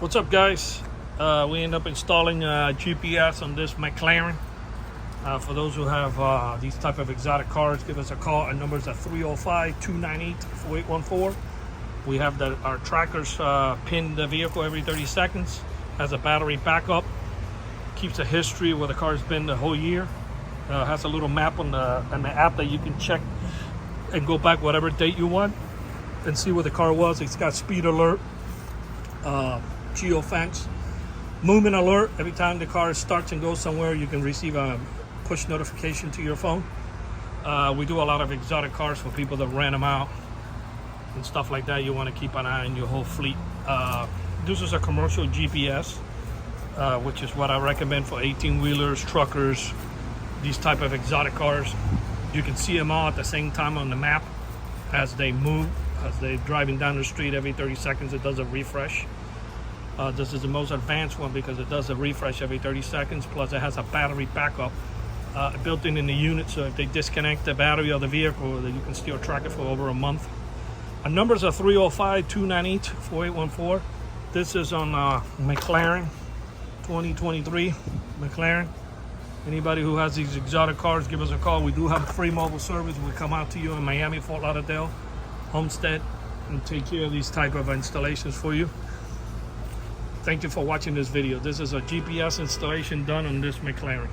What's up, guys? We end up installing GPS on this Mclaren. For those who have these type of exotic cars, give us a call. Our numbers are 305-298-4814. We have our trackers pin the vehicle every 30 seconds. Has a battery backup. Keeps a history where the car's been the whole year. Has a little map on the app that you can check and go back whatever date you want and see where the car was. It's got speed alert, geofence, movement alert. Every time the car starts and goes somewhere, you can receive a push notification to your phone. We do a lot of exotic cars for people that rent them out and stuff like that. You want to keep an eye on your whole fleet. This is a commercial GPS, which is what I recommend for 18-wheelers, truckers, these type of exotic cars. You can see them all at the same time on the map as they move, as they're driving down the street. Every 30 seconds it does a refresh. This is the most advanced one because it does a refresh every 30 seconds, plus it has a battery backup built in the unit, so if they disconnect the battery of the vehicle, then you can still track it for over a month. Our numbers are 305-298-4814. This is on Mclaren 2023 Mclaren. Anybody who has these exotic cars, give us a call. We do have free mobile service. We come out to you in Miami, Fort Lauderdale, Homestead, and take care of these type of installations for you. Thank you for watching this video. This is a GPS installation done on this Mclaren.